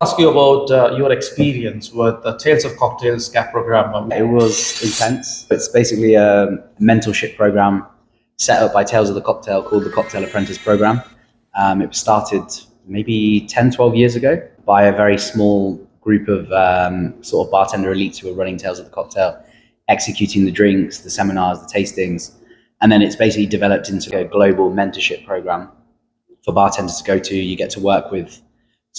Ask you about your experience with the Tales of Cocktails CAP program. It was intense. It's basically a mentorship program set up by Tales of the Cocktail called the _ʟᴇዀ program. It was started maybe 10, 12 years ago by a very small group of sort of bartender elites who were running Tales of the Cocktail, executing the drinks, the seminars, the tastings. And then it's basically developed into a global mentorship program for bartenders to go to. You get to work with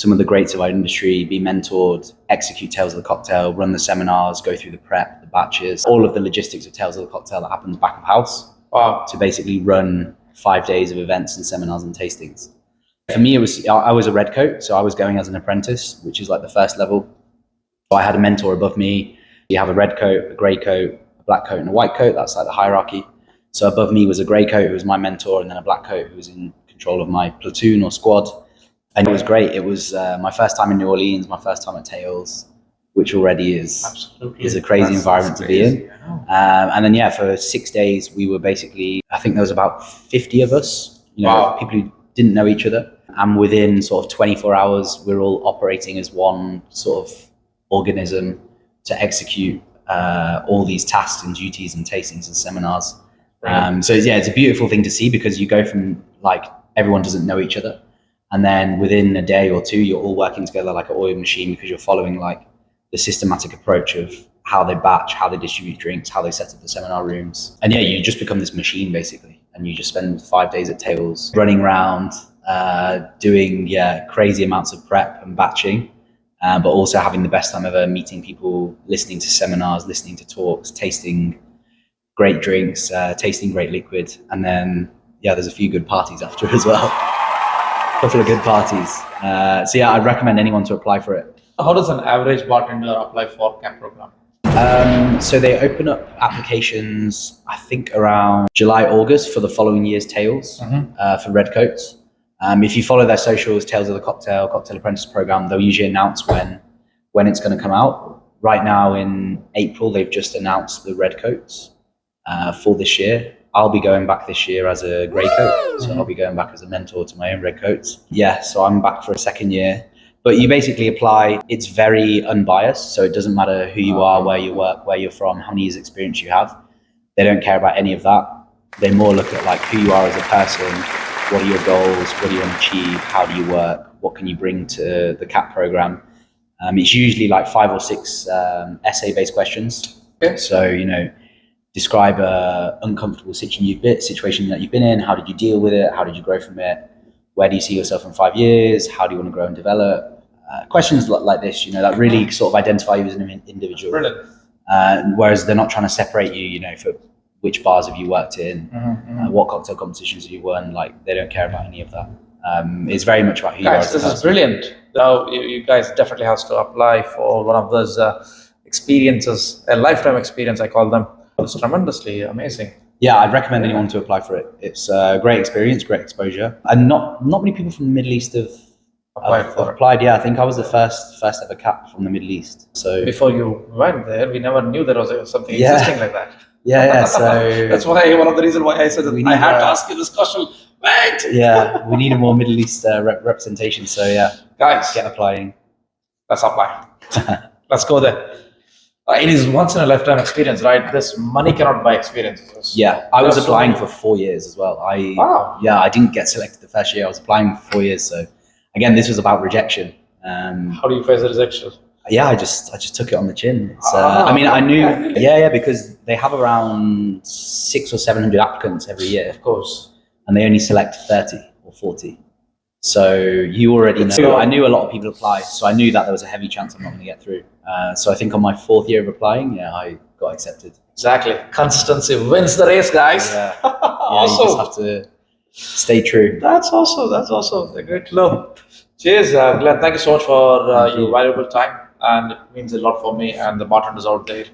some of the greats of our industry, be mentored, execute Tales of the Cocktail, run the seminars, go through the prep, the batches, all of the logistics of Tales of the Cocktail that happens back of house. Wow. To basically run 5 days of events and seminars and tastings. For me, I was a red coat, so I was going as an apprentice, which is like the first level. So I had a mentor above me. You have a red coat, a grey coat, a black coat and a white coat. That's like the hierarchy. So above me was a grey coat who was my mentor, and then a black coat who was in control of my platoon or squad. And it was great. It was my first time in New Orleans, my first time at Tales, which already is a crazy environment to be in. And then, yeah, for 6 days, we were basically, I think there was about 50 of us, people who didn't know each other. And within sort of 24 hours, we're all operating as one sort of organism to execute all these tasks and duties and tastings and seminars. So yeah, it's a beautiful thing to see, because you go from like everyone doesn't know each other, and then within a day or two, you're all working together like an oil machine, because you're following like the systematic approach of how they batch, how they distribute drinks, how they set up the seminar rooms. And yeah, you just become this machine basically, and you just spend 5 days at Tales running around, doing crazy amounts of prep and batching, but also having the best time ever, meeting people, listening to seminars, listening to talks, tasting great drinks, tasting great liquid. And then there's a few good parties after as well. A couple of good parties. So yeah, I'd recommend anyone to apply for it. How does an average bartender apply for CAP program? So they open up applications, I think around July, August for the following year's Tales for Redcoats. If you follow their socials, Tales of the Cocktail, Cocktail Apprentice program, they'll usually announce when it's going to come out. Right now in April, they've just announced the Redcoats for this year. I'll be going back this year as a grey coat, so I'll be going back as a mentor to my own Redcoats. Yeah, so I'm back for a second year. But you basically apply, it's very unbiased, so it doesn't matter who you are, where you work, where you're from, how many years experience you have. They don't care about any of that. They more look at like who you are as a person, what are your goals, what do you want to achieve, how do you work, what can you bring to the CAP program. It's usually like 5 or 6 essay-based questions. Okay. So, describe a uncomfortable situation that you've been in, how did you deal with it, how did you grow from it, where do you see yourself in 5 years, how do you want to grow and develop. Questions like this, that really sort of identify you as an individual. Brilliant. Whereas they're not trying to separate you, for which bars have you worked in, what cocktail competitions have you won. Like, they don't care about any of that. It's very much about who you are. Guys, this is brilliant. Now, you guys definitely have to apply for one of those experiences, a lifetime experience, I call them. It's tremendously amazing. Yeah, I'd recommend anyone to apply for it. It's a great experience, great exposure. And not many people from the Middle East have applied. Yeah, I think I was the first ever CAP from the Middle East. So before you went there, we never knew there was something existing like that. Yeah. So that's why one of the reasons why I said that I had to ask you this question. Wait. Yeah, we needed more Middle East representation. So yeah, guys, get applying. Let's apply. Let's go there. It is once in a lifetime experience, right? This money cannot buy experiences. Yeah, I was applying for 4 years as well. I didn't get selected the first year. I was applying for 4 years. So again, this was about rejection. How do you face the rejection? Yeah, I just took it on the chin. It's, I mean, I knew, because they have around 600 or 700 applicants every year, of course, and they only select 30 or 40. So you already know. I knew a lot of people apply, so I knew that there was a heavy chance I'm not going to get through. So I think on my 4th year of applying, I got accepted. Exactly. Consistency wins the race, guys. Yeah. Awesome. You just have to stay true. That's awesome. Great to know. Cheers, Glenn. Thank you so much for your valuable time, and it means a lot for me and the bartenders out there.